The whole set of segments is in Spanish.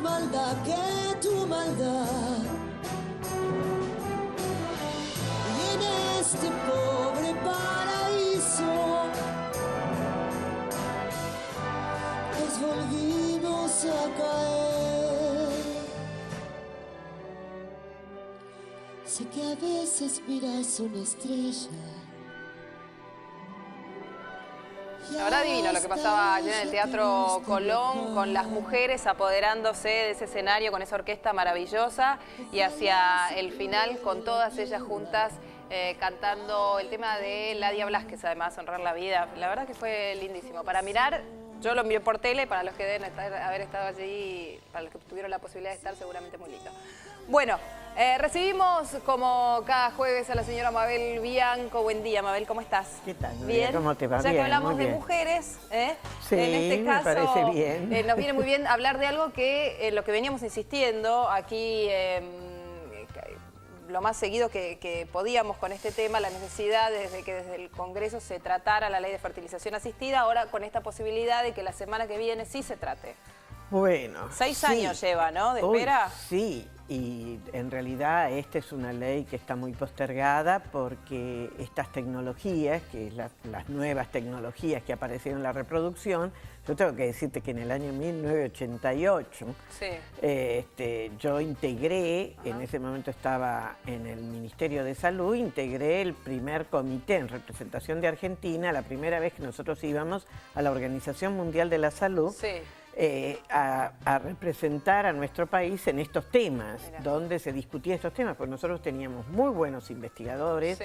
más maldad que tu maldad. Y en este pobre paraíso nos volvimos a caer. Sé que a veces miras una estrella. La verdad divino lo que pasaba ayer en el Teatro Colón, con las mujeres apoderándose de ese escenario con esa orquesta maravillosa y hacia el final con todas ellas juntas cantando el tema de Ladia Blasquez, además, Honrar la Vida. La verdad que fue lindísimo. Para mirar, yo lo envié por tele, para los que deben haber estado allí, para los que tuvieron la posibilidad de estar, seguramente muy lindo. Bueno, recibimos como cada jueves a la señora Mabel Bianco. Buen día, Mabel, ¿cómo estás? ¿Qué tal? Bien. ¿Cómo te va? Ya Bien, que hablamos muy de bien. mujeres, Sí, en este caso, me parece bien. nos viene muy bien hablar de algo que lo que veníamos insistiendo aquí, lo más seguido que podíamos con este tema, la necesidad de que desde el Congreso se tratara la ley de fertilización asistida, ahora con esta posibilidad de que la semana que viene sí se trate. Bueno, 6 sí. años lleva, ¿no?, de espera. Sí, y en realidad esta es una ley que está muy postergada porque estas tecnologías, que es las nuevas tecnologías que aparecieron en la reproducción, yo tengo que decirte que en el año 1988 yo integré, en ese momento estaba en el Ministerio de Salud, integré el primer comité en representación de Argentina, la primera vez que nosotros íbamos a la Organización Mundial de la Salud. Sí. A representar a nuestro país en estos temas, Mirá. donde se discutían estos temas, porque nosotros teníamos muy buenos investigadores,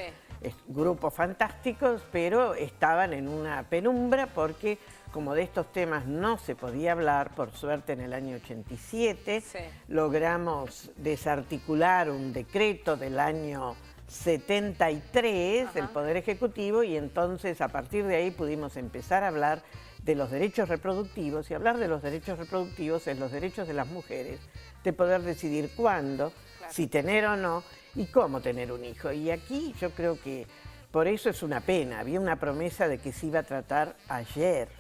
grupos fantásticos, pero estaban en una penumbra porque como de estos temas no se podía hablar, por suerte en el año 87 logramos desarticular un decreto del año 73 del Poder Ejecutivo y entonces a partir de ahí pudimos empezar a hablar de los derechos reproductivos, y hablar de los derechos reproductivos es los derechos de las mujeres de poder decidir cuándo, si tener o no, y cómo tener un hijo. Y aquí yo creo que por eso es una pena, había una promesa de que se iba a tratar ayer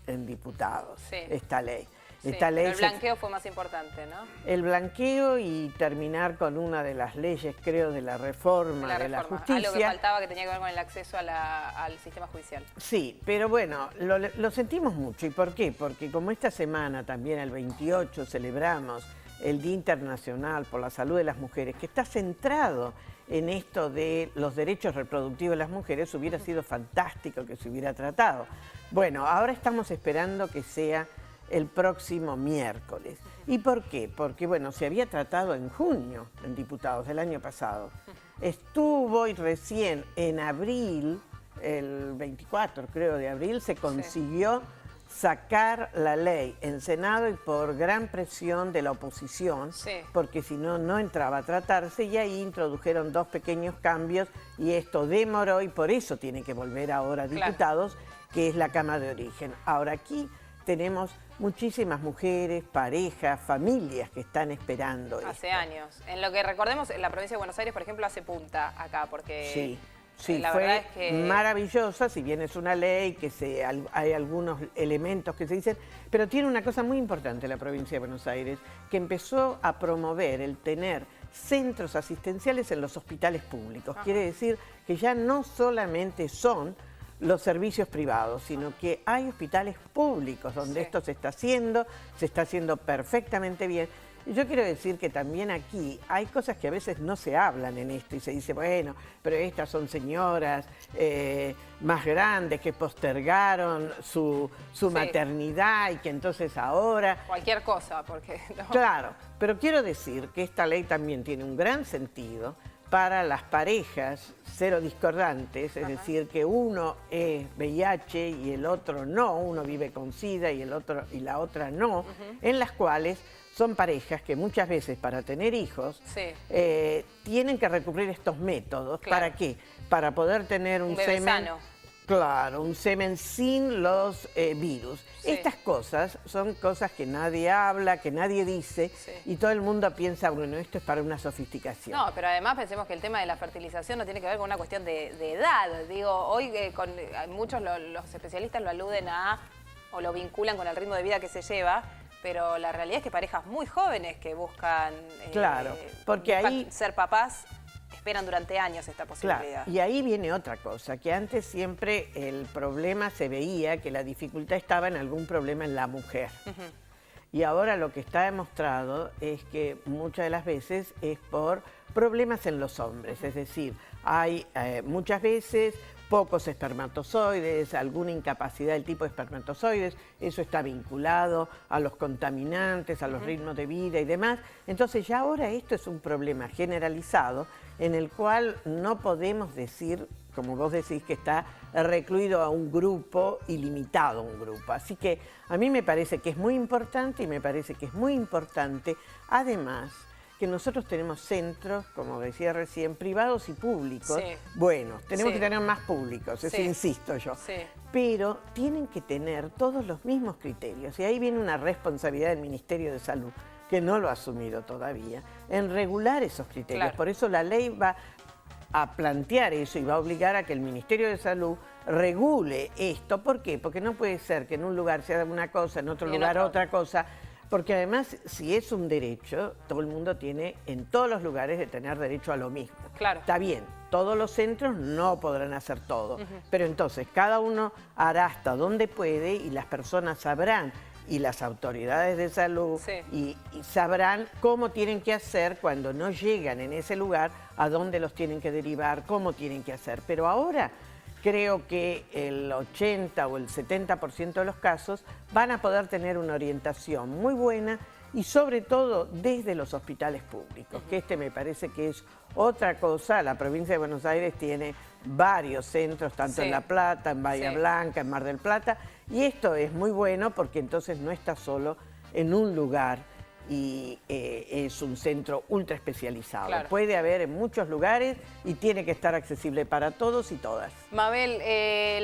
en diputados esta ley. Esta ley pero el blanqueo fue más importante, ¿no? El blanqueo y terminar con una de las leyes, creo, de la reforma de la justicia. Algo que faltaba que tenía que ver con el acceso al sistema judicial. Sí, pero bueno, lo sentimos mucho. ¿Y por qué? Porque como esta semana también el 28 celebramos el Día Internacional por la Salud de las Mujeres, que está centrado en esto de los derechos reproductivos de las mujeres, hubiera sido fantástico que se hubiera tratado. Bueno, ahora estamos esperando que sea el próximo miércoles. ¿Y por qué? Porque, bueno, se había tratado en junio en diputados del año pasado. Estuvo y recién en abril, el 24 creo de abril, se consiguió sacar la ley en Senado y por gran presión de la oposición, porque si no, no entraba a tratarse, y ahí introdujeron 2 pequeños cambios y esto demoró y por eso tiene que volver ahora a diputados, que es la Cámara de Origen. Ahora aquí tenemos muchísimas mujeres, parejas, familias que están esperando Hace esto. años. En lo que recordemos, en la provincia de Buenos Aires, por ejemplo, hace punta acá, porque la fue verdad es que maravillosa, si bien es una ley, que hay algunos elementos que se dicen, pero tiene una cosa muy importante la provincia de Buenos Aires, que empezó a promover el tener centros asistenciales en los hospitales públicos. Quiere decir que ya no solamente son los servicios privados, sino que hay hospitales públicos donde esto se está haciendo perfectamente bien. Y yo quiero decir que también aquí hay cosas que a veces no se hablan en esto y se dice, bueno, pero estas son señoras más grandes que postergaron su maternidad y que entonces ahora... Cualquier cosa, porque... No. Claro, pero quiero decir que esta ley también tiene un gran sentido para las parejas serodiscordantes, es decir, que uno es VIH y el otro no, uno vive con SIDA y la otra no, en las cuales son parejas que muchas veces para tener hijos tienen que recurrir a estos métodos. ¿Para qué? Para poder tener un bebé semen sano. Claro, un semen sin los virus. Estas cosas son cosas que nadie habla, que nadie dice, y todo el mundo piensa, bueno, esto es para una sofisticación. No, pero además pensemos que el tema de la fertilización no tiene que ver con una cuestión de edad. Digo, hoy muchos los especialistas lo aluden o lo vinculan con el ritmo de vida que se lleva, pero la realidad es que parejas muy jóvenes que buscan, claro, porque ahí ser papás, esperan durante años esta posibilidad. Claro, y ahí viene otra cosa, que antes siempre el problema se veía, que la dificultad estaba en algún problema en la mujer. Y ahora lo que está demostrado es que muchas de las veces es por problemas en los hombres, es decir, hay muchas veces pocos espermatozoides, alguna incapacidad del tipo de espermatozoides, eso está vinculado a los contaminantes, a los ritmos de vida y demás. Entonces ya ahora esto es un problema generalizado en el cual no podemos decir, como vos decís, que está recluido a un grupo y limitado a un grupo. Así que a mí me parece que es muy importante y me parece que es muy importante, además, que nosotros tenemos centros, como decía recién, privados y públicos. Sí. Bueno, tenemos Sí. que tener más públicos, eso Sí. insisto yo. Sí. Pero tienen que tener todos los mismos criterios. Y ahí viene una responsabilidad del Ministerio de Salud, que no lo ha asumido todavía, en regular esos criterios. Claro. Por eso la ley va a plantear eso y va a obligar a que el Ministerio de Salud regule esto. ¿Por qué? Porque no puede ser que en un lugar se haga una cosa, en otro lugar otra cosa. Porque además, si es un derecho, todo el mundo tiene, en todos los lugares, de tener derecho a lo mismo. Claro. Está bien, todos los centros no podrán hacer todo, pero entonces cada uno hará hasta donde puede y las personas sabrán, y las autoridades de salud, Sí. y sabrán cómo tienen que hacer cuando no llegan en ese lugar, a dónde los tienen que derivar, cómo tienen que hacer. Pero ahora creo que el 80 o el 70% de los casos van a poder tener una orientación muy buena y sobre todo desde los hospitales públicos, que este me parece que es otra cosa. La provincia de Buenos Aires tiene varios centros, tanto en La Plata, en Bahía Blanca, en Mar del Plata, y esto es muy bueno porque entonces no está solo en un lugar y es un centro ultra especializado. Claro. Puede haber en muchos lugares y tiene que estar accesible para todos y todas. Mabel,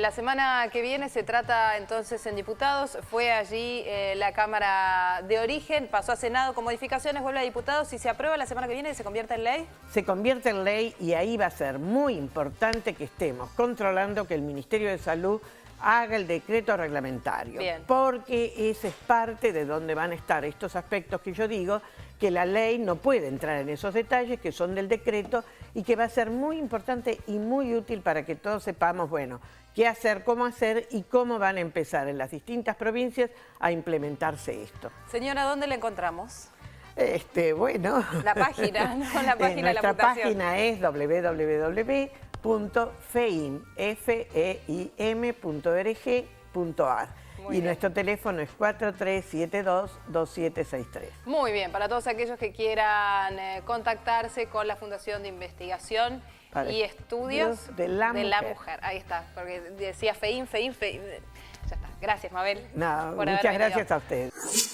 la semana que viene se trata entonces en diputados, fue allí la Cámara de Origen, pasó a Senado con modificaciones, vuelve a diputados, si se aprueba la semana que viene, ¿se convierte en ley? Se convierte en ley y ahí va a ser muy importante que estemos controlando que el Ministerio de Salud haga el decreto reglamentario. Bien. Porque ese es parte de donde van a estar estos aspectos que yo digo, que la ley no puede entrar en esos detalles que son del decreto y que va a ser muy importante y muy útil para que todos sepamos, bueno, qué hacer, cómo hacer y cómo van a empezar en las distintas provincias a implementarse esto. Señora, ¿dónde la encontramos? Bueno. La página, ¿no? La página de la nuestra Fundación. página es www.feim.org.ar y nuestro teléfono es 4372-2763. Muy bien, para todos aquellos que quieran contactarse con la Fundación de Investigación y Estudios de la Mujer. Ahí está, porque decía FEIM. Ya está. Gracias, Mabel. No, por haber muchas venido. gracias a ustedes.